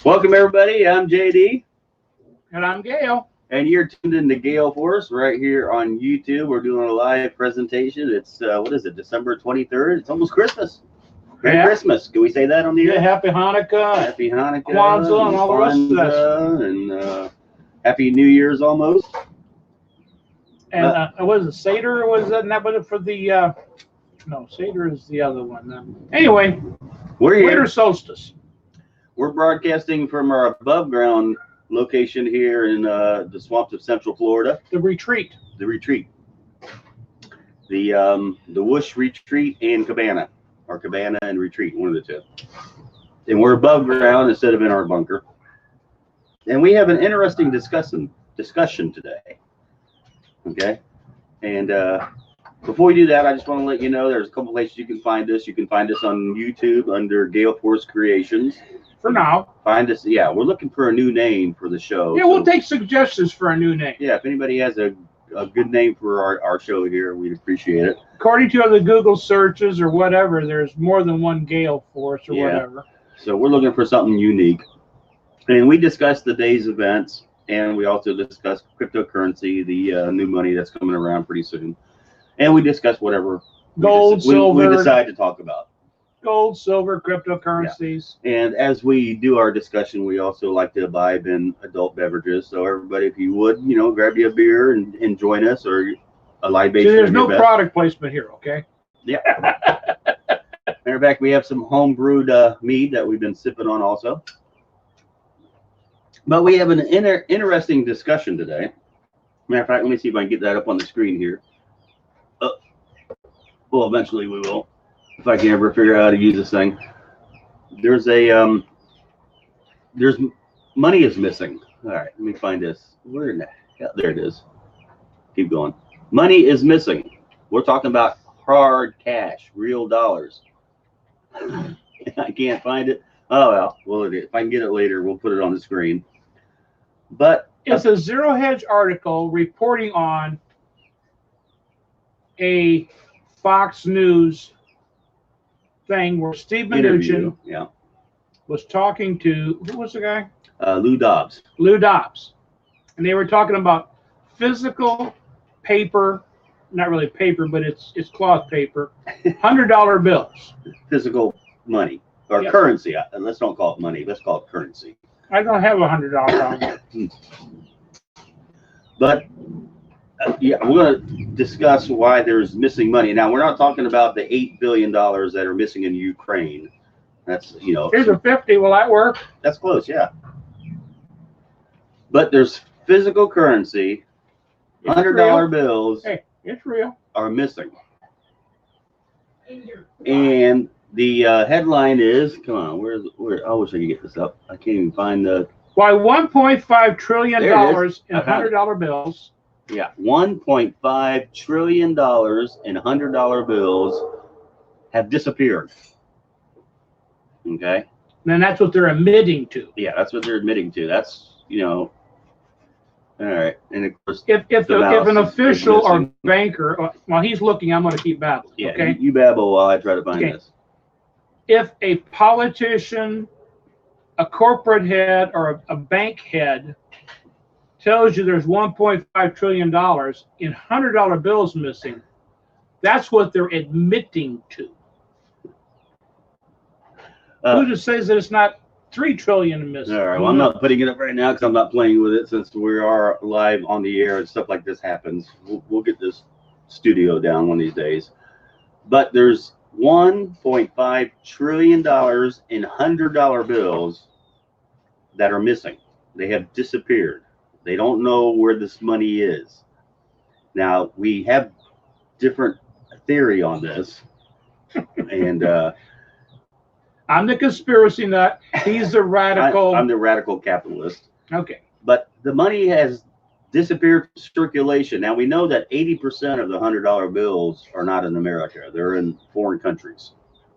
Welcome, everybody. I'm JD. And I'm Gail. And you're tuned in to Gale Force right here on YouTube. We're doing a live presentation. It's, what is it, December 23rd? It's almost Christmas. Merry Christmas. Can we say that on the air? Yeah, Happy Hanukkah. Happy Hanukkah. Kwanzaa and all the rest of that. And Happy New Year's almost. And was it Seder? Was that was it for the, no, Seder is the other one. Anyway, we're here. Winter solstice. We're broadcasting from our above ground location here in the swamps of Central Florida. The retreat. The retreat. The Whoosh Retreat and Cabana. Or Cabana and Retreat, one of the two. And we're above ground instead of in our bunker. And we have an interesting discussion today. Okay? And before we do that, I just want to let you know there's a couple places you can find us. You can find us on YouTube under Gale Force Creations. For now. Find us. Yeah, we're looking for a new name for the show. Yeah, we'll take suggestions for a new name. Yeah, if anybody has a good name for our show here, we'd appreciate it. According to the Google searches or whatever, there's more than one Gale Force or whatever. So we're looking for something unique. And we discussed the day's events, and we also discussed cryptocurrency, the new money that's coming around pretty soon. And we discussed whatever gold, silver. We decide to talk about. Gold, silver, cryptocurrencies. Yeah. And as we do our discussion, we also like to imbibe in adult beverages. So everybody, if you would, grab you a beer and join us, or a libation. See, there's no product placement here, okay? Yeah. Matter of fact, we have some home brewed mead that we've been sipping on also. But we have an interesting discussion today. Matter of fact, let me see if I can get that up on the screen here. Well, eventually we will, if I can ever figure out how to use this thing. There's money is missing. All right, let me find this. Where in the hell? There it is. Keep going. Money is missing. We're talking about hard cash, real dollars. I can't find it. Oh, well, if I can get it later, we'll put it on the screen. But it's a Zero Hedge article reporting on a Fox News thing where Steve Mnuchin was talking to, who was the guy? Lou Dobbs. Lou Dobbs. And they were talking about physical paper, not really paper, but it's cloth paper, $100 bills. Physical money or currency. Let's don't call it money. Let's call it currency. I don't have $100 on. But yeah, we're going to discuss why there's missing money. Now, we're not talking about the $8 billion that are missing in Ukraine. That's, Here's a 50. Will that work? That's close, yeah. But there's physical currency, $100 bills. Hey, it's real. Are missing. And the headline is, come on, where? I wish I could get this up. I can't even find the. Why $1.5 trillion in $100 bills. Yeah, $1.5 trillion in $100 bills have disappeared. Okay. And that's what they're admitting to. Yeah, that's what they're admitting to. That's, all right. And of course, if an official or banker, while he's looking, I'm going to keep babbling. Yeah, okay. You babble while I try to find this. If a politician, a corporate head, or a bank head tells you there's $1.5 trillion in $100 bills missing, that's what they're admitting to. Who just says that it's not $3 trillion missing? All right. Well, I'm not putting it up right now because I'm not playing with it since we are live on the air and stuff like this happens. We'll get this studio down one of these days. But there's $1.5 trillion in $100 bills that are missing. They have disappeared. They don't know where this money is. Now, we have different theory on this. And I'm the conspiracy nut. He's the radical. I'm the radical capitalist. Okay. But the money has disappeared from circulation. Now, we know that 80% of the $100 bills are not in America. They're in foreign countries.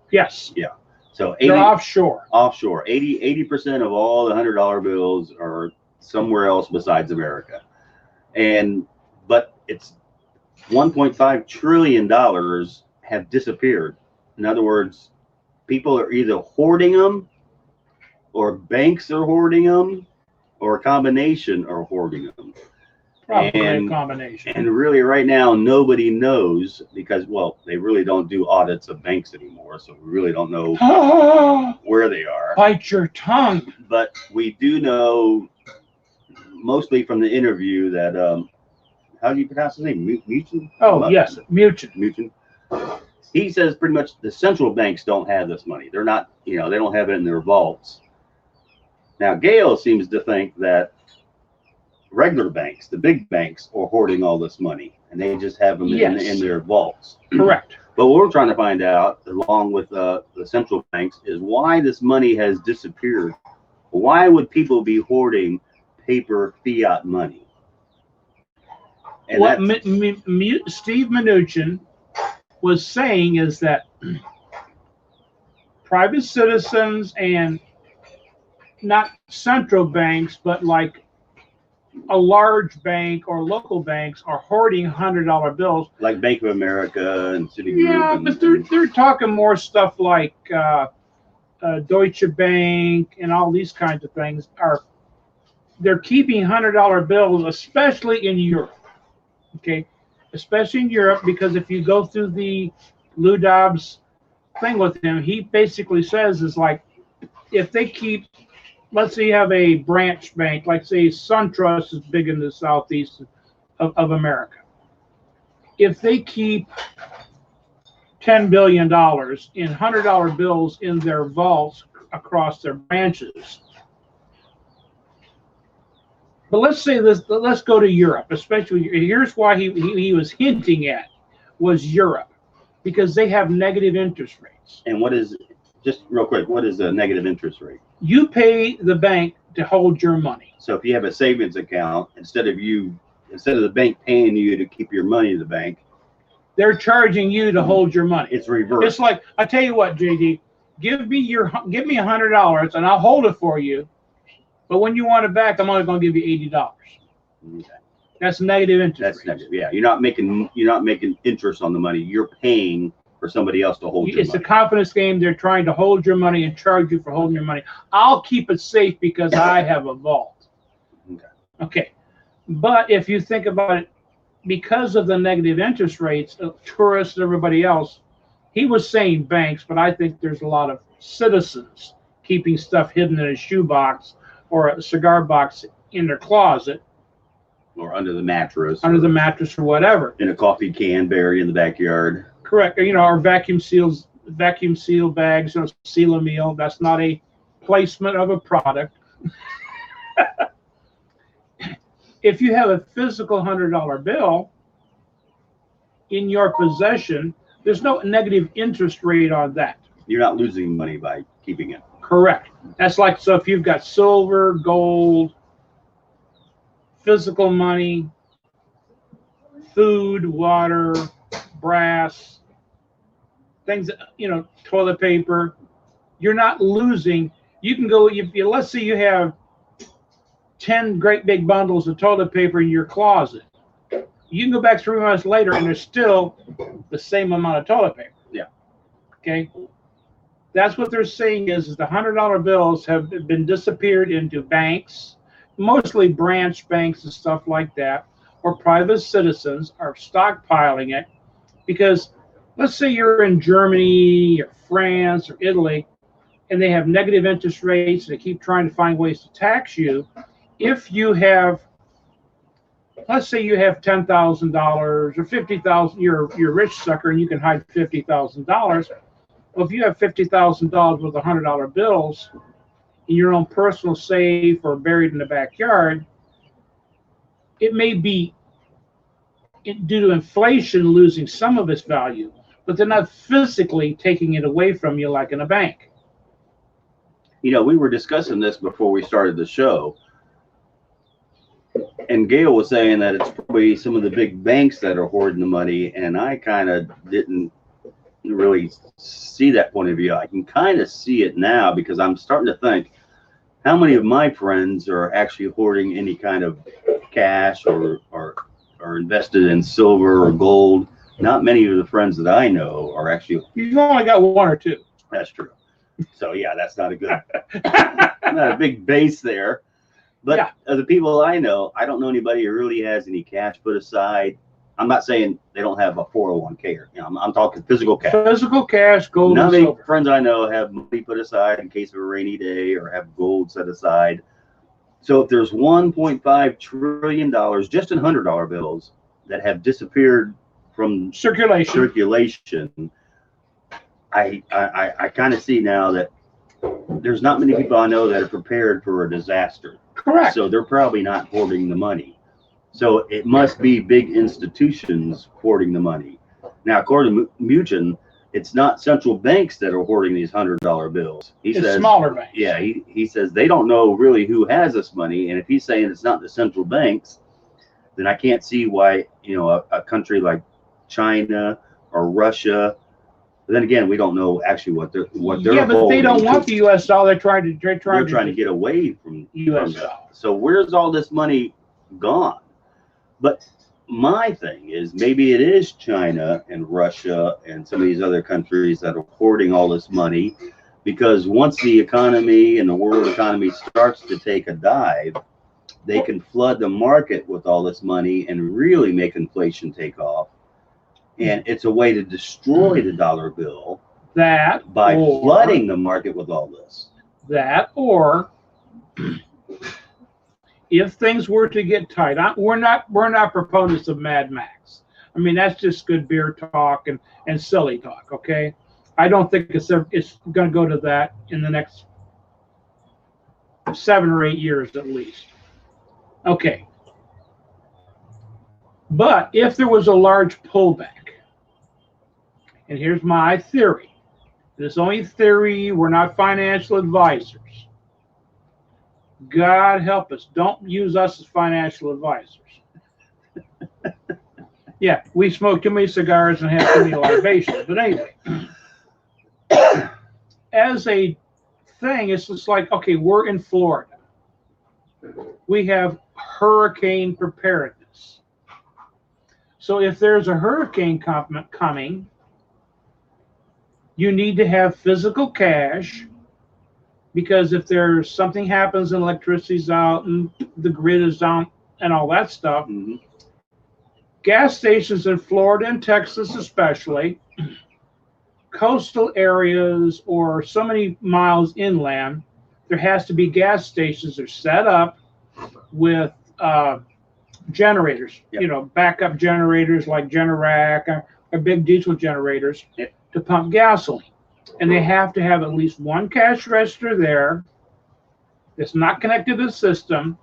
Yes. Yeah. So they're offshore. Offshore. 80% of all the $100 bills are somewhere else besides America. But it's $1.5 trillion have disappeared. In other words, people are either hoarding them or banks are hoarding them, or a combination are hoarding them. Probably And- a combination. And really, right now, nobody knows because, well, they really don't do audits of banks anymore, so we really don't know where they are. Bite your tongue. But we do know, mostly from the interview, that how do you pronounce his name? Mutin? Oh, yes, Mutin. Mutin. He says pretty much the central banks don't have this money. They're not, they don't have it in their vaults. Now, Gail seems to think that regular banks, the big banks, are hoarding all this money, and they just have them in their vaults. Correct. But what we're trying to find out, along with the central banks, is why this money has disappeared. Why would people be hoarding paper fiat money? And What Steve Mnuchin was saying is that private citizens and not central banks, but like a large bank or local banks are hoarding $100 bills. like Bank of America and Citigroup. Yeah, but they're talking more stuff like Deutsche Bank and all these kinds of things they're keeping $100 bills, especially in Europe. Okay, especially in Europe, because if you go through the Lou Dobbs thing with him, he basically says is like, if they keep, let's say you have a branch bank, like say SunTrust is big in the southeast of America. If they keep $10 billion in $100 bills in their vaults across their branches. But let's say this, let's go to Europe, especially. Here's why he was hinting at was Europe, because they have negative interest rates. And what is, just real quick, what is a negative interest rate? You pay the bank to hold your money. So if you have a savings account, instead of the bank paying you to keep your money in the bank, They're charging you to hold your money. it's reversed. It's like, I tell you what, JD, give me $100 and I'll hold it for you. But when you want it back, I'm only going to give you $80. Okay. That's negative interest That's rates. negative. Yeah, you're not making interest on the money. You're paying for somebody else to hold your It's a money. confidence game. They're trying to hold your money and charge you for holding your money. I'll keep it safe because I have a vault. Okay. But if you think about it, because of the negative interest rates, tourists and everybody else, he was saying banks, but I think there's a lot of citizens keeping stuff hidden in a shoebox or a cigar box in their closet, Or under the mattress. under or the mattress or whatever. in a coffee can buried in the backyard. Correct. Our vacuum seal bags, seal a meal. That's not a placement of a product. If you have a physical $100 bill in your possession, there's no negative interest rate on that. You're not losing money by keeping it. Correct. That's like, so if you've got silver, gold, physical money, food, water, brass, things, toilet paper, you're not losing. You can go, let's say you have 10 great big bundles of toilet paper in your closet. You can go back 3 months later and there's still the same amount of toilet paper. Yeah. Okay. That's what they're saying is the $100 bills have been disappeared into banks, mostly branch banks and stuff like that, or private citizens are stockpiling it because let's say you're in Germany or France or Italy and they have negative interest rates. They keep trying to find ways to tax you. If you have, let's say you have $10,000 or $50,000, you're a rich sucker and you can hide $50,000. Well, if you have $50,000 with $100 bills in your own personal safe or buried in the backyard, it may be due to inflation losing some of its value, but they're not physically taking it away from you like in a bank. We were discussing this before we started the show. And Gail was saying that it's probably some of the big banks that are hoarding the money, and I kind of didn't really see that point of view. I can kind of see it now because I'm starting to think how many of my friends are actually hoarding any kind of cash or invested in silver or gold. Not many of the friends that I know are actually. You've only got one or two. That's true. So yeah, that's not a good. not a big base there. But Yeah. of the people I know, I don't know anybody who really has any cash put aside. I'm not saying they don't have a 401k or, I'm talking physical cash. Physical cash, gold None and of the silver. friends I know have money put aside in case of a rainy day or have gold set aside. So if there's $1.5 trillion just in $100 bills that have disappeared from Circulation. I kind of see now that there's not many people I know that are prepared for a disaster. Correct. So they're probably not hoarding the money. So it must be big institutions hoarding the money. Now, according to Mnuchin, it's not central banks that are hoarding these $100 bills. He It's says smaller banks. Yeah, he says they don't know really who has this money, and if he's saying it's not the central banks, then I can't see why a country like China or Russia. But then again, we don't know actually what they're Yeah, but they don't want the U.S. dollar. They're trying to get away from U.S. that. dollar. So where's all this money gone? But my thing is maybe it is China and Russia and some of these other countries that are hoarding all this money, because once the economy and the world economy starts to take a dive, they can flood the market with all this money and really make inflation take off. And it's a way to destroy the dollar bill by flooding the market with all this. That, or if things were to get tight, we're not proponents of Mad Max. I mean, that's just good beer talk and silly talk. Okay, I don't think it's going to go to that in the next 7 or 8 years at least. Okay, but if there was a large pullback, and here's my theory. This is only theory. We're not financial advisors. God help us. Don't use us as financial advisors. Yeah, we smoke too many cigars and have too many libations. But anyway, as a thing, it's just like, okay, we're in Florida. We have hurricane preparedness. So if there's a hurricane coming, you need to have physical cash, because if there's something happens and electricity's out and the grid is down and all that stuff, gas stations in Florida and Texas especially, coastal areas or so many miles inland, there has to be gas stations that are set up with generators, backup generators like Generac or big diesel generators to pump gasoline. And they have to have at least one cash register there that's not connected to the system,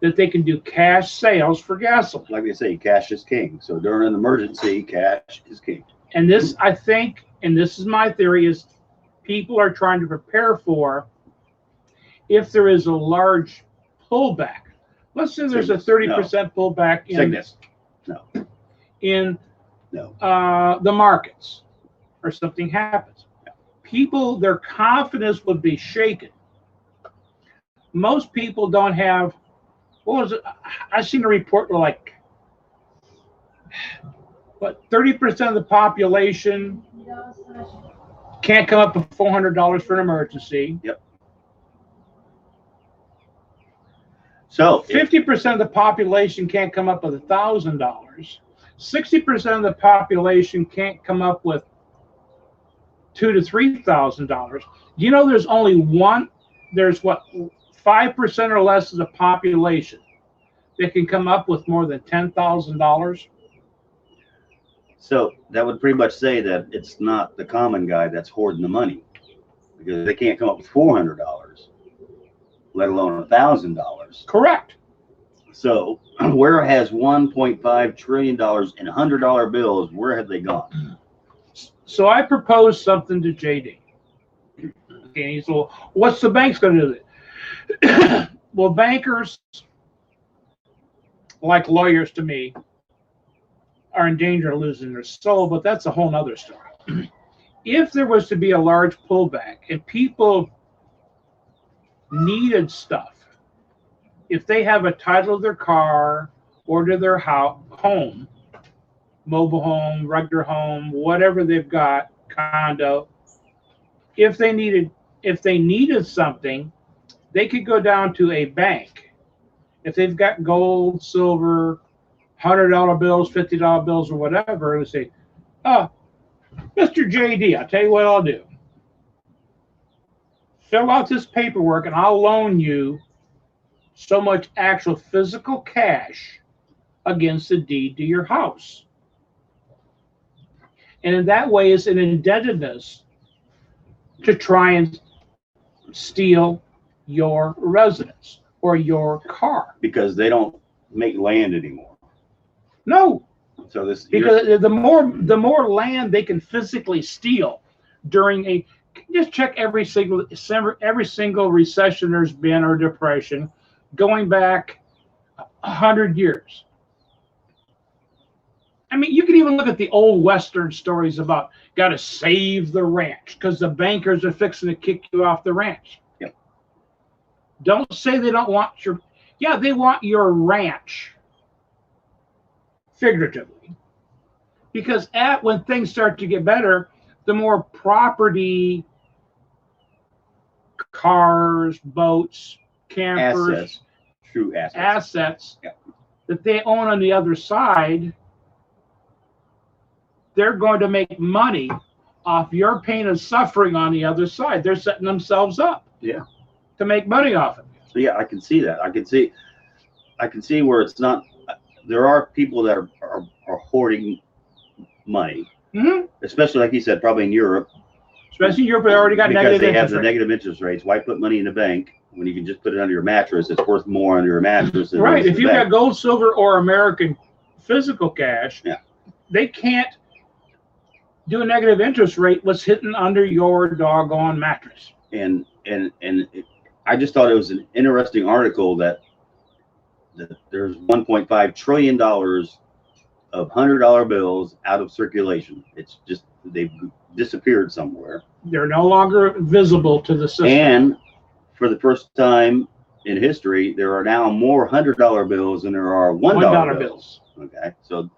that they can do cash sales for gasoline. Like they say, cash is king. So during an emergency, cash is king. And this, I think, and this is my theory, is people are trying to prepare for if there is a large pullback. Let's say there's a 30% pullback in the markets, or something happens. People, their confidence would be shaken. Most people don't have, what was it? I seen a report where 30% of the population can't come up with $400 for an emergency. Yep. So 50% of the population can't come up with $1,000. 60% of the population can't come up with $2,000 to $3,000. You know, there's only 5% or less of the population that can come up with more than $10,000. So that would pretty much say that it's not the common guy that's hoarding the money, because they can't come up with $400, let alone $1,000. Correct. So where has $1.5 trillion in $100 bills? Where have they gone? So I proposed something to JD. Okay, and he's well, what's the bank's going to do it? Well, bankers, like lawyers to me, are in danger of losing their soul, but that's a whole nother story. If there was to be a large pullback and people needed stuff, if they have a title of their car or to their home, mobile home, regular home, whatever they've got, condo, if they needed something, they could go down to a bank if they've got gold, silver, $100 bills, $50 bills, or whatever, and say, Mr. JD, I'll tell you what I'll do. Fill out this paperwork and I'll loan you so much actual physical cash against the deed to your house. And in that way, it's an indebtedness to try and steal your residence or your car. Because they don't make land anymore. No, So this because the more land they can physically steal during a, just check every single recession there's been or depression going back 100 years. I mean, you can even look at the old Western stories about got to save the ranch because the bankers are fixing to kick you off the ranch. Yep. Don't say they don't want your, yeah, they want your ranch, figuratively. Because when things start to get better, the more property, cars, boats, campers, assets, true assets. assets Yep. that they own on the other side, they're going to make money off your pain and suffering on the other side. They're setting themselves up to make money off it. So yeah, I can see that. I can see where it's not. There are people that are hoarding money, especially like you said, probably in Europe. Especially in Europe, they already got because negative they have interest the rates. negative interest rates. Why put money in the bank when you can just put it under your mattress? It's worth more under your mattress than Right. it is If in you've the got bank. gold, silver, or American physical cash, Yeah. they can't do a negative interest rate what's hidden under your doggone mattress. And I just thought it was an interesting article that there's $1.5 trillion of $100 bills out of circulation. It's just they've disappeared somewhere. They're no longer visible to the system. And for the first time in history, there are now more $100 bills than there are $1 bills. Okay, so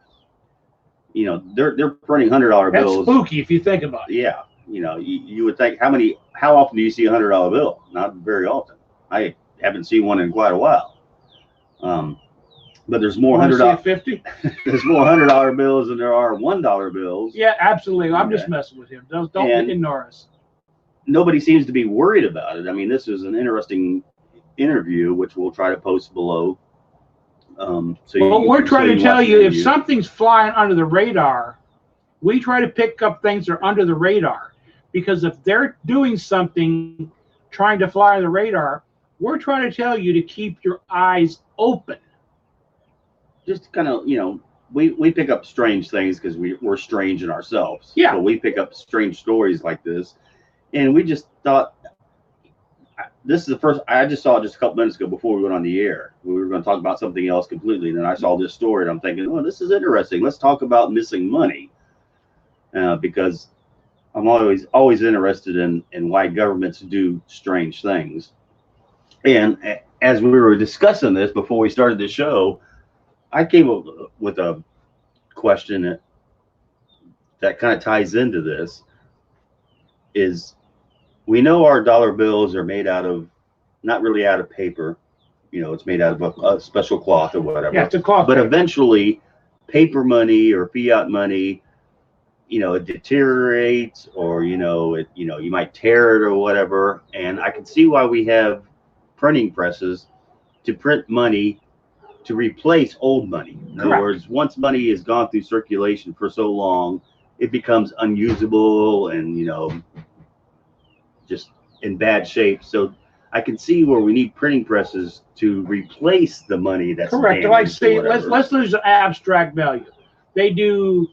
they're printing $100 That's bills. spooky if you think about it. Yeah, you would think how often do you see a $100 bill? Not very often. I haven't seen one in quite a while. But there's more Wanna see $100 a 50? there's more $100 bills than there are $1 bills. Yeah, absolutely. I'm Okay. just messing with him. Don't And- ignore us. Nobody seems to be worried about it. I mean, this is an interesting interview, which we'll try to post below. We're trying to tell watch you the if interview. something's flying under the radar, we try to pick up things that are under the radar. Because if they're doing something trying to fly on the radar, we're trying to tell you to keep your eyes open. just kind of, we pick up strange things because we're strange in ourselves. Yeah. So we pick up strange stories like this. And we just thought, this is the first, I just saw it just a couple minutes ago before we went on the air. We were going to talk about something else completely. And then I saw this story and I'm thinking, oh, this is interesting. Let's talk about missing money. Because I'm always interested in why governments do strange things. And as we were discussing this before we started the show, I came up with a question that kind of ties into this. Is we know our dollar bills are made out of, not really out of paper, it's made out of a special cloth or whatever. Yeah, it's a cloth. But eventually, paper money or fiat money, it deteriorates, or you might tear it or whatever. And I can see why we have printing presses to print money to replace old money. In other Correct. words, once money has gone through circulation for so long, it becomes unusable and just in bad shape. So I can see where we need printing presses to replace the money that's correct. damaged Like or say, whatever. let's lose the abstract value. They do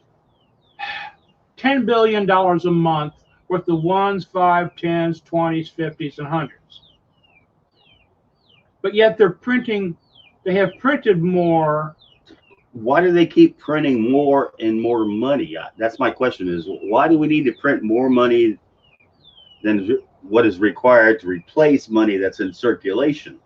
$10 billion a month worth of ones, 5, 10s, 20s, 50s, and 100s. But yet they have printed more. Why do they keep printing more and more money? That's my question, is why do we need to print more money than what is required to replace money that's in circulation?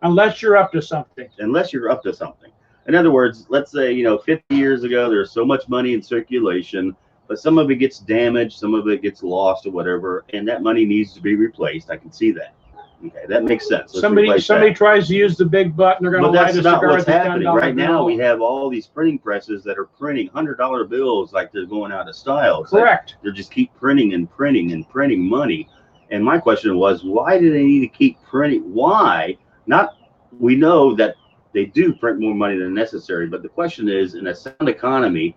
Unless you're up to something. Unless you're up to something. In other words, let's say, 50 years ago, there's so much money in circulation, but some of it gets damaged, some of it gets lost or whatever, and that money needs to be replaced. I can see that. Okay, that makes sense. Let's Somebody replace somebody that. tries to use the big button, they're going to But light that's a not cigar what's at the happening $10 right now. bill. We have all these printing presses that are printing $100 bills like they're going out of style. It's like Correct. they just keep printing and printing and printing money. And my question was, why do they need to keep printing? Why? Not. We know that they do print more money than necessary, but the question is, in a sound economy,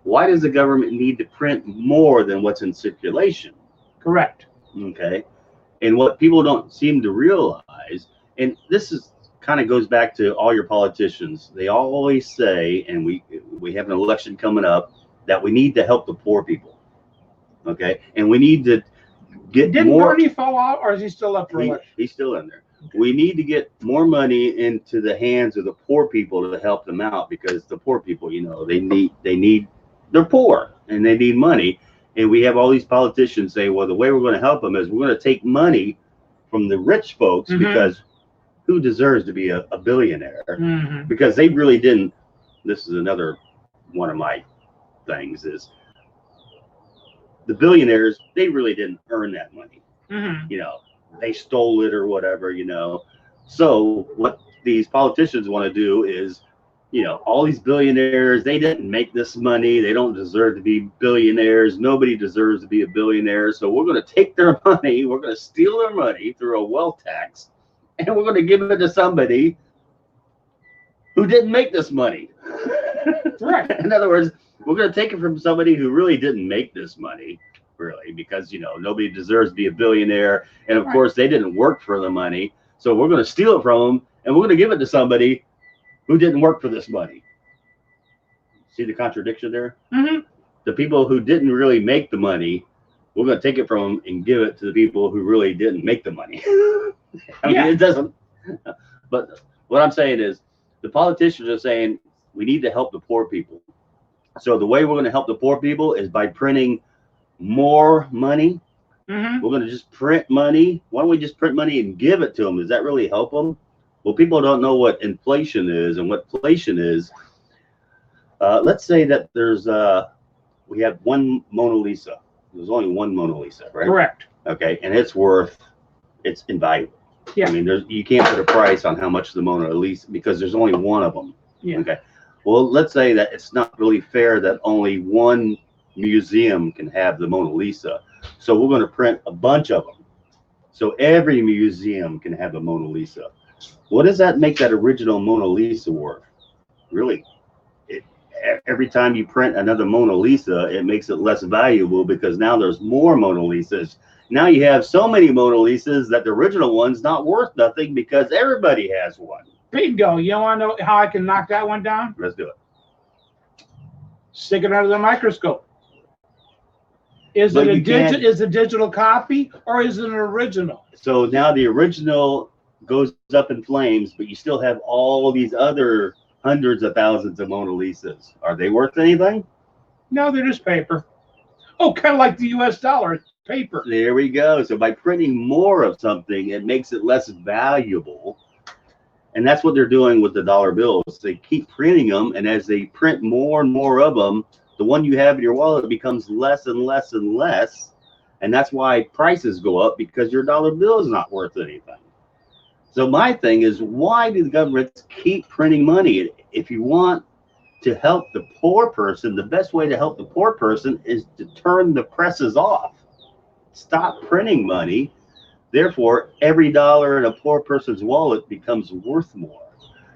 why does the government need to print more than what's in circulation? Correct. Okay. And what people don't seem to realize, and this is kind of goes back to all your politicians, they always say, and we have an election coming up, that we need to help the poor people. Okay. And we need to get Didn't more. Bernie fall out, or is he still up for election? He's still in there. We need to get more money into the hands of the poor people to help them out, because the poor people, you know, they're poor and they need money. And we have all these politicians say, well, the way we're going to help them is we're going to take money from the rich folks, because who deserves to be a billionaire? Because they really didn't. This is another one of my things is the billionaires, they really didn't earn that money. You know, they stole it or whatever, you know. So what these politicians want to do is, you know, all these billionaires, they didn't make this money. They don't deserve to be billionaires. Nobody deserves to be a billionaire. So we're going to take their money. We're going to steal their money through a wealth tax, and we're going to give it to somebody who didn't make this money. Right. In other words, we're going to take it from somebody who really didn't make this money, really, because, you know, nobody deserves to be a billionaire. And of course, they didn't work for the money. So we're going to steal it from them, and we're going to give it to somebody who didn't work for this money. See the contradiction there? The people who didn't really make the money, we're going to take it from them and give it to the people who really didn't make the money. I mean, it doesn't. But what I'm saying is, the politicians are saying we need to help the poor people. So the way we're going to help the poor people is by printing more money. We're going to just print money. Why don't we just print money and give it to them? Does that really help them? Well, people don't know what inflation is and what inflation is. Let's say that we have one Mona Lisa. There's only one Mona Lisa, right? Correct. Okay, and it's invaluable. Yeah. I mean, you can't put a price on how much the Mona Lisa, because there's only one of them. Yeah. Okay. Well, let's say that it's not really fair that only one museum can have the Mona Lisa. So we're going to print a bunch of them. So every museum can have a Mona Lisa. What does that make that original Mona Lisa worth? Really, every time you print another Mona Lisa, it makes it less valuable, because now there's more Mona Lisas. Now you have so many Mona Lisas that the original one's not worth nothing because everybody has one. Bingo. You want to know how I can knock that one down? Let's do it. Stick it under the microscope. Is But it you can't- is a digital copy, or is it an original? So now the original goes up in flames, but you still have all these other hundreds of thousands of Mona Lisas. Are they worth anything? No, they're just paper. Oh, kind of like the U.S. dollar. It's paper. There we go. So by printing more of something, it makes it less valuable. And that's what they're doing with the dollar bills. They keep printing them, and as they print more and more of them, the one you have in your wallet becomes less and less and less. And that's why prices go up, because your dollar bill is not worth anything. So my thing is, why do the governments keep printing money? If you want to help the poor person, the best way to help the poor person is to turn the presses off. Stop printing money. Therefore, every dollar in a poor person's wallet becomes worth more.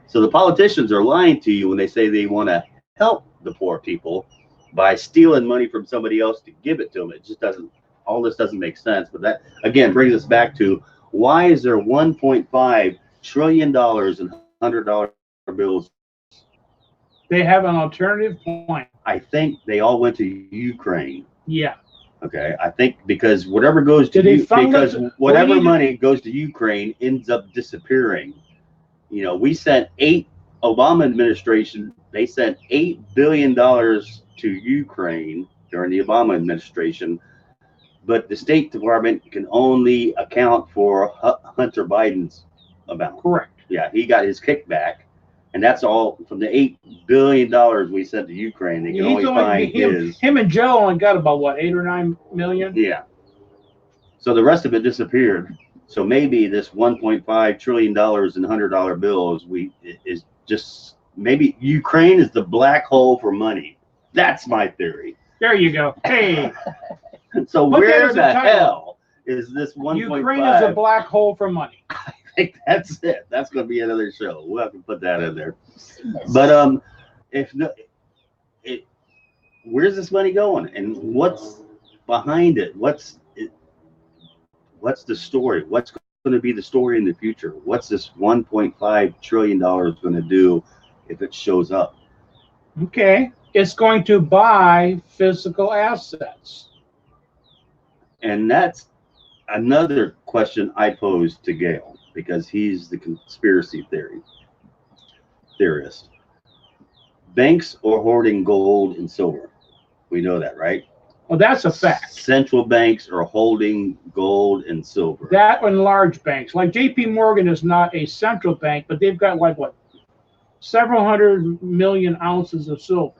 So the politicians are lying to you when they say they want to help the poor people by stealing money from somebody else to give it to them. It just doesn't, all this doesn't make sense. But that, again, brings us back to, why is there $1.5 trillion in $100 bills? They have an alternative point. I think they all went to Ukraine. Yeah. Okay, I think because whatever goes to whatever money goes to Ukraine ends up disappearing. You know, we sent Obama administration, they sent $8 billion to Ukraine during the Obama administration, but the State Department can only account for Hunter Biden's amount. Correct. Yeah, he got his kickback, and that's all from the $8 billion we sent to Ukraine. They can only find his. Him and Joe only got about what, 8 or 9 million? Yeah. So the rest of it disappeared. So maybe this $1.5 trillion in $100 bills is just maybe Ukraine is the black hole for money. That's my theory. There you go. Hey, So Put that where as a the title. hell is this 1.5? Ukraine is a black hole for money. I think that's it. That's going to be another show. We'll have to put that in there. But if no, where's this money going, and what's behind it? What's the story? What's going to be the story in the future? What's this $1.5 trillion going to do if it shows up? Okay. It's going to buy physical assets. And that's another question I pose to Gail, because he's the conspiracy theorist. Banks are hoarding gold and silver. We know that, right? Well, that's a fact. Central banks are holding gold and silver. That and large banks. Like JP Morgan is not a central bank, but they've got like what? Several 100 million ounces of silver.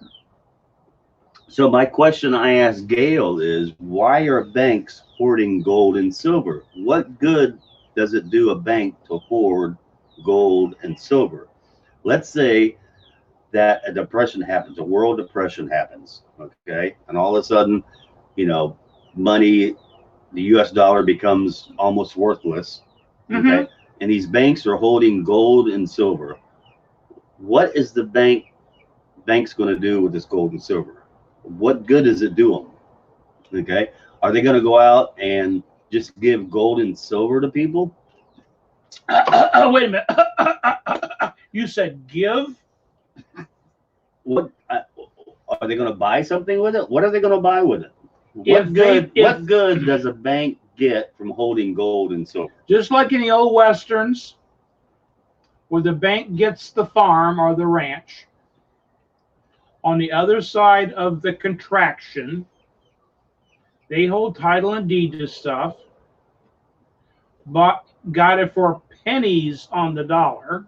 So my question I ask Gail is, why are banks hoarding gold and silver? What good does it do a bank to hoard gold and silver? Let's say that a depression happens, a world depression happens, okay? And all of a sudden, money, the US dollar becomes almost worthless, okay? Mhm. And these banks are holding gold and silver. What is the bank's going to do with this gold and silver? What good does it do them? Okay, are they going to go out and just give gold and silver to people? Wait a minute. You said give? What are they going to buy something with it? What are they going to buy with it? If What good does a bank get from holding gold and silver? Just like in the old westerns, where the bank gets the farm or the ranch, on the other side of the contraction, they hold title and deed to stuff, but got it for pennies on the dollar.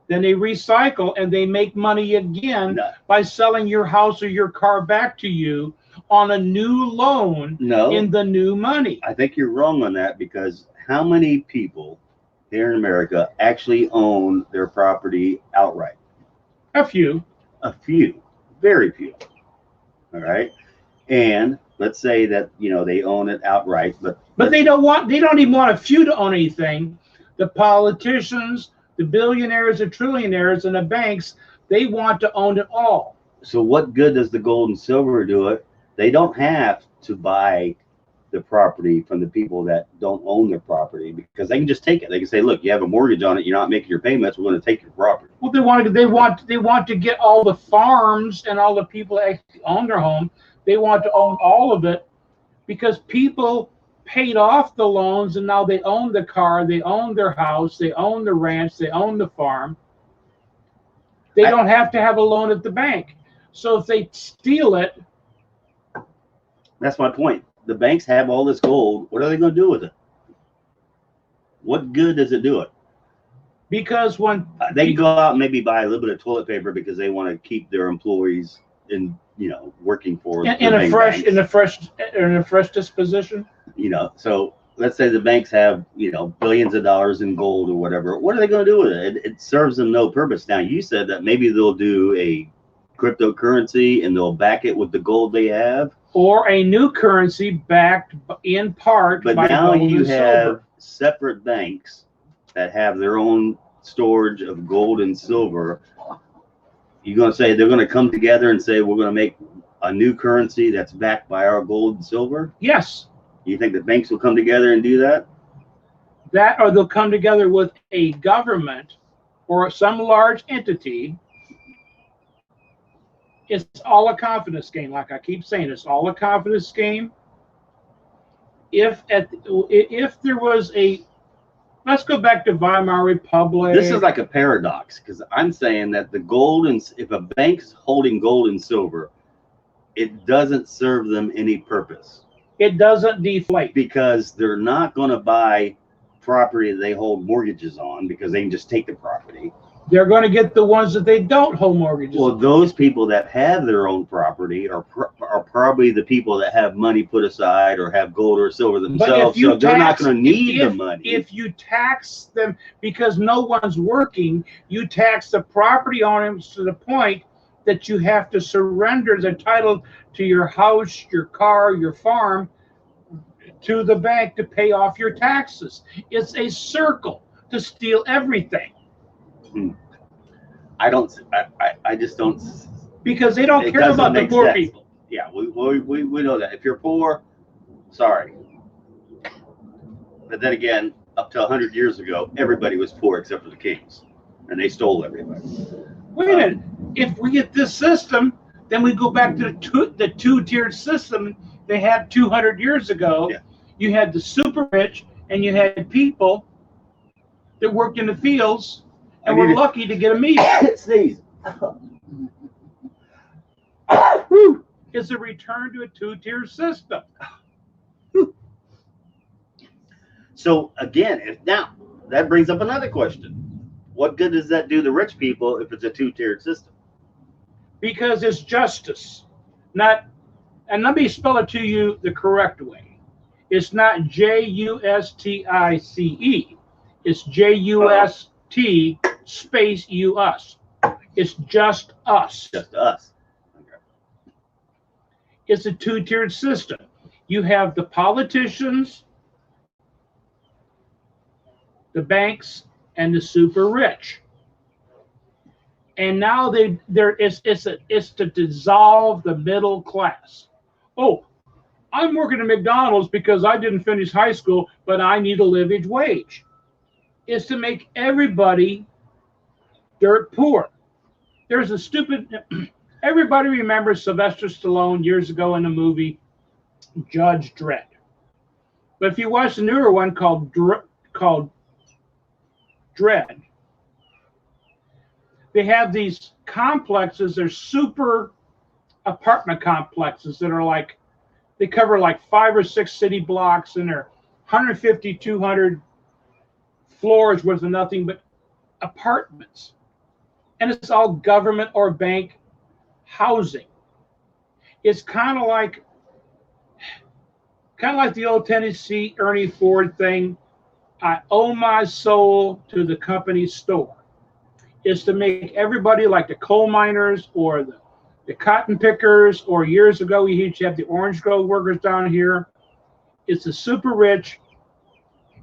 Then they recycle and they make money again by selling your house or your car back to you on a new loan in the new money. I think you're wrong on that, because how many people here in America actually own their property outright? A few. A few, very few. All right. And let's say that, they own it outright, but they don't even want a few to own anything. The politicians, the billionaires, the trillionaires, and the banks, they want to own it all. So what good does the gold and silver do it? They don't have to buy the property from the people that don't own their property, because they can just take it. They can say, look, you have a mortgage on it, you're not making your payments, we're going to take your property. Well, they want to get all the farms and all the people that actually own their home. They want to own all of it, because people paid off the loans and now they own the car, they own their house, they own the ranch, they own the farm. They don't have to have a loan at the bank. So if they steal it, that's my point. The banks have all this gold. What are they going to do with it? What good does it do it? Because when they can go out and maybe buy a little bit of toilet paper because they want to keep their employees working for in a fresh disposition. So let's say the banks have billions of dollars in gold or whatever. What are they going to do with it? It serves them no purpose. Now, you said that maybe they'll do a cryptocurrency and they'll back it with the gold they have, or a new currency backed in part but by now gold you and have silver. Separate banks that have their own storage of gold and silver. You're going to say they're going to come together and say, we're going to make a new currency that's backed by our gold and silver? Yes. You think the banks will come together and do that? That, or they'll come together with a government or some large entity. It's all a confidence game. Like I keep saying, it's all a confidence game. If there was let's go back to Weimar Republic. This is like a paradox, because I'm saying that if a bank's holding gold and silver, it doesn't serve them any purpose. It doesn't deflate, because they're not going to buy property that they hold mortgages on, because they can just take the property. They're going to get the ones that they don't hold mortgages. Well, those people that have their own property are probably the people that have money put aside or have gold or silver themselves, so they're not going to need the money. If you tax them because no one's working, you tax the property owners to the point that you have to surrender the title to your house, your car, your farm to the bank to pay off your taxes. It's a circle to steal everything. I just don't. Because they don't care about the poor people. Yeah, we know that. If you're poor, sorry. But then again, up to 100 years ago, everybody was poor except for the kings, and they stole everybody. Wait a minute. If we get this system, then we go back to the two-tiered system they had 200 years ago. Yeah. You had the super rich, and you had people that worked in the fields and were lucky to get a meal. Sneeze. It's a return to a two-tier system. So again, now that brings up another question: what good does that do the rich people if it's a two-tiered system? Because it's justice, not. And let me spell it to you the correct way. It's not JUSTICE. It's JUST space US. It's just us. Just us. Okay. It's a two-tiered system. You have the politicians, the banks, and the super rich. And now it's to dissolve the middle class. Oh, I'm working at McDonald's because I didn't finish high school, but I need a living wage. It's to make everybody dirt poor. There's a stupid. Everybody remembers Sylvester Stallone years ago in the movie Judge Dredd. But if you watch the newer one called Dredd, they have these complexes. They're super apartment complexes that are like, they cover like 5 or 6 city blocks, and they're 150, 200 floors worth of nothing but apartments. And it's all government or bank housing. It's kind of like the old Tennessee Ernie Ford thing. I owe my soul to the company store. It's to make everybody like the coal miners or the cotton pickers, or years ago we used to have the orange grove workers down here. It's the super rich,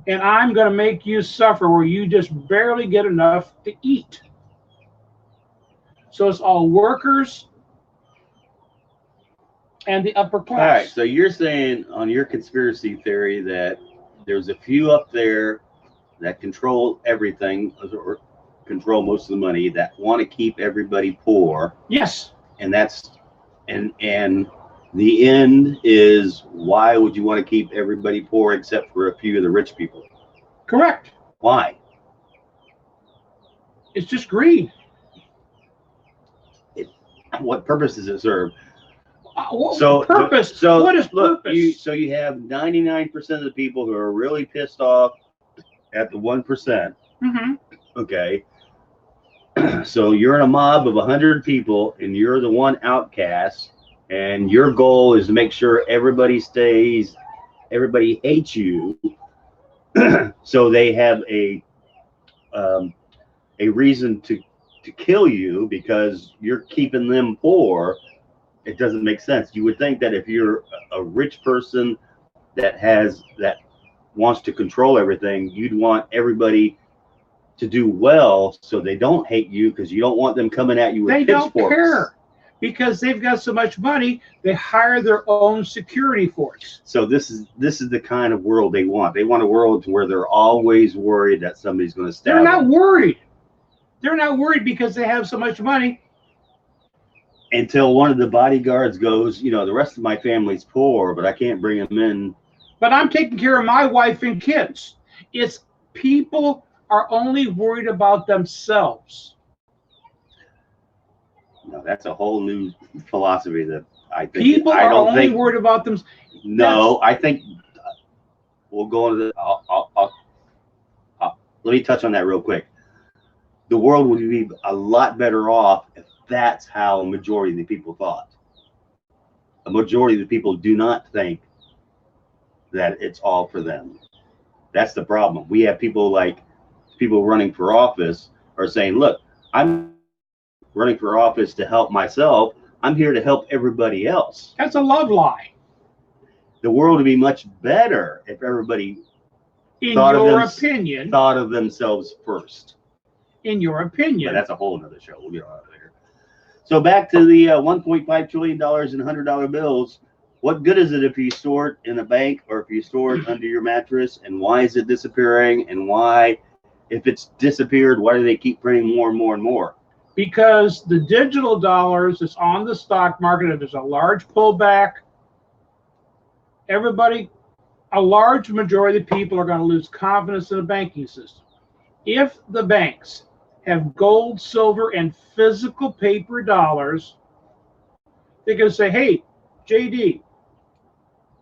and I'm going to make you suffer where you just barely get enough to eat. So it's all workers and the upper class. All right, so you're saying on your conspiracy theory that there's a few up there that control everything, or control most of the money, that want to keep everybody poor. Yes. And and the end is, why would you want to keep everybody poor except for a few of the rich people? Correct. Why? It's just greed. What purpose does it serve? Purpose. So what is look, purpose? you have 99% of the people who are really pissed off at the 1%. Mm-hmm. Okay. So you're in a mob of 100 people, and you're the one outcast, and your goal is to make sure everybody hates you, so they have a reason to kill you because you're keeping them poor. It doesn't make sense. You would think that if you're a rich person that wants to control everything, you'd want everybody to do well so they don't hate you, because you don't want them coming at you with pitchforks. They don't care because they've got so much money. They hire their own security force. So this is the kind of world they want. They want a world where they're always worried that somebody's going to stab them. They're not worried. They're not worried because they have so much money. Until one of the bodyguards goes, the rest of my family's poor, but I can't bring them in. But I'm taking care of my wife and kids. It's people are only worried about themselves. No, that's a whole new philosophy that I think People are only worried about themselves. No, I think we'll go into the. Let me touch on that real quick. the world would be a lot better off if that's how a majority of the people thought. A majority of the people do not think that it's all for them. That's the problem. We have people running for office are saying, look, I'm running for office to help myself. I'm here to help everybody else. That's a love lie. The world would be much better if everybody In thought your of opinion. thought of themselves first. In your But opinion. that's a whole nother show. We'll get out of there. So back to the $1.5 trillion in $100 bills. What good is it if you store it in a bank or if you store it under your mattress? And why is it disappearing? And why, if it's disappeared, why do they keep printing more and more and more? Because the digital dollars that's on the stock market, if there's a large pullback, a large majority of the people are going to lose confidence in the banking system. If the banks have gold, silver, and physical paper dollars, they can say, hey, JD,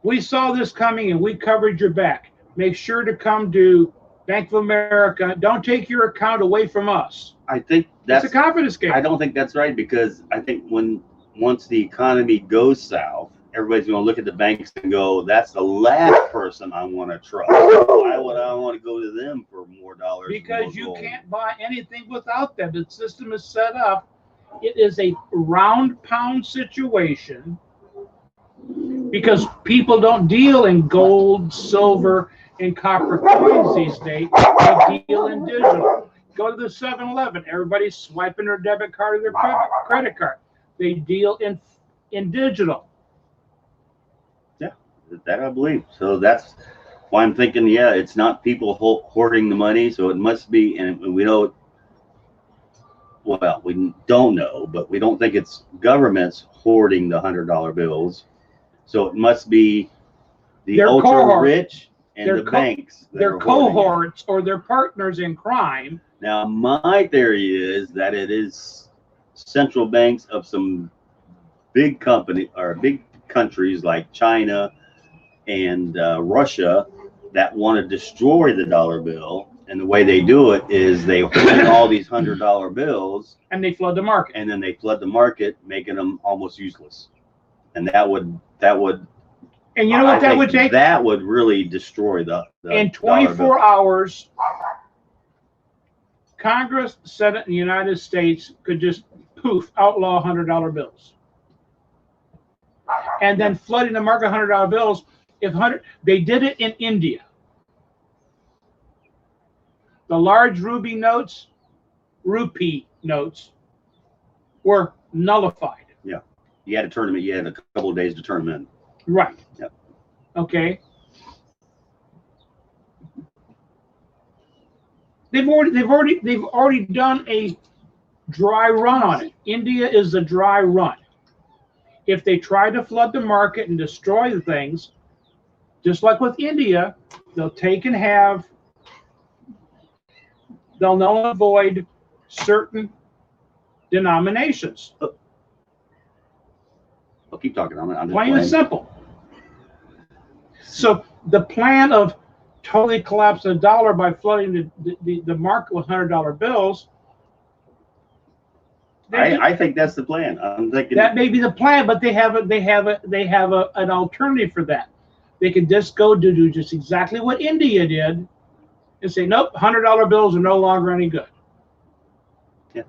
we saw this coming and we covered your back. Make sure to come to Bank of America. Don't take your account away from us. I think that's It's a confidence game. I don't think that's right, because I think once the economy goes south, everybody's going to look at the banks and go, that's the last person I want to trust. Why would I want to go to them for more dollars? Because you can't buy anything without them. The system is set up. It is a round pound situation because people don't deal in gold, silver, and copper coins these days. They deal in digital. Go to the 7-Eleven. Everybody's swiping their debit card or their credit card. They deal in digital. That I believe. So that's why I'm thinking, yeah, it's not people hoarding the money. So it must be, and we don't, well, we don't know, but we don't think it's governments hoarding the $100 bills. So it must be the ultra rich and the banks. Their cohorts or their partners in crime. Now, my theory is that it is central banks of some big company or big countries like China and Russia that want to destroy the dollar bill, and the way they do it is they print all these $100 bills and they flood the market, and then they flood the market, making them almost useless. And that would and you know what that would take? That would really destroy the in 24 hours. Congress, Senate, and the United States could just poof outlaw $100 bills, and then flooding the market $100 bills. They did it in India. The large rupee notes were nullified. Yeah, you had a tournament. You had a couple of days to turn them in. Right. Yep. Okay. They've already done a dry run on it. India is a dry run. If they try to flood the market and destroy the things, just like with India, they'll null and void certain denominations. I'll keep talking. I'm just Plain and simple. So the plan of totally collapsing the dollar by flooding the market with $100 bills. I think that's the plan. I'm thinking that may be the plan, but they have an alternative for that. They can just go to do just exactly what India did and say, nope, $100 bills are no longer any good. Yeah.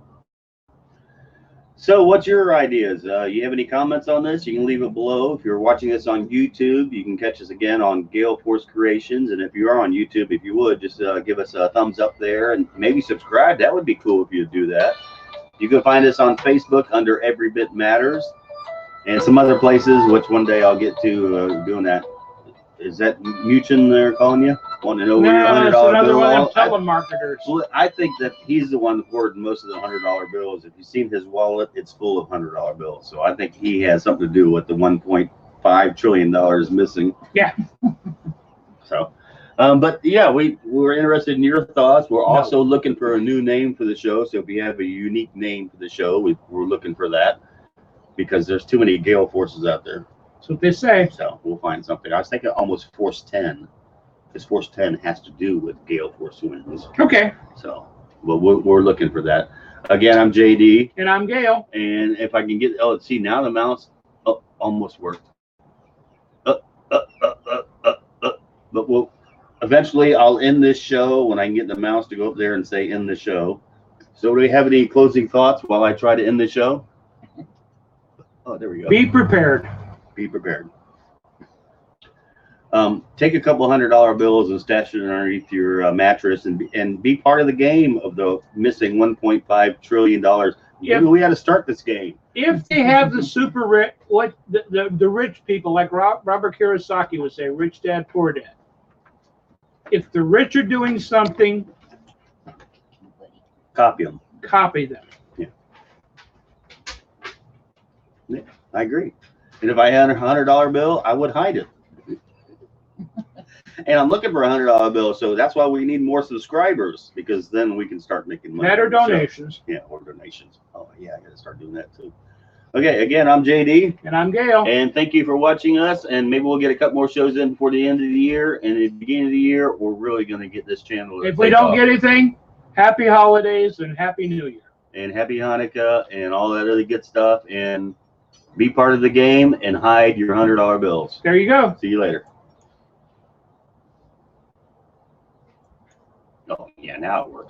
So what's your ideas? You have any comments on this? You can leave it below. If you're watching this on YouTube, you can catch us again on Gale Force Creations. And if you are on YouTube, if you would, just give us a thumbs up there and maybe subscribe. That would be cool if you do that. You can find us on Facebook under Every Bit Matters and some other places, which one day I'll get to doing that. Is that Muchin they're calling you? Want to know where your $100 bill? Another one of them telemarketers. I think that he's the one hoarding most of the $100 bills. If you've seen his wallet, it's full of $100 bills. So I think he has something to do with the $1.5 trillion missing. Yeah. So, but yeah, we're interested in your thoughts. We're also looking for a new name for the show. So if you have a unique name for the show, we're looking for that because there's too many Gale Forces out there. That's what they say. So we'll find something. I was thinking almost Force 10, because Force 10 has to do with Gale Force winds. Okay. So But we're looking for that. Again, I'm JD, And I'm Gail. and if I can get, oh, let's see, now the mouse almost worked. But eventually I'll end this show when I can get the mouse to go up there and say end the show. So do we have any closing thoughts while I try to end the show? Oh, there we go. Be prepared. Be prepared. Take a couple $100 bills and stash it underneath your mattress and be part of the game of the missing $1.5 trillion. Maybe we got to start this game. If they have the super rich, what the rich people like Robert Kiyosaki would say, rich dad, poor dad. If the rich are doing something, Copy them. copy them. Yeah, I agree. And if I had a $100 bill, I would hide it. And I'm looking for a $100 bill, so that's why we need more subscribers, because then we can start making money. Better donations. Yeah, or donations. Oh yeah, I gotta start doing that too. Okay, again, I'm JD, And I'm Gail. and thank you for watching us. And maybe we'll get a couple more shows in before the end of the year. And at the beginning of the year, we're really gonna get this channel. If we don't get anything, happy holidays and happy New Year. And happy Hanukkah and all that other good stuff. And be part of the game and hide your $100 bills. There you go. See you later. Oh yeah, now it works.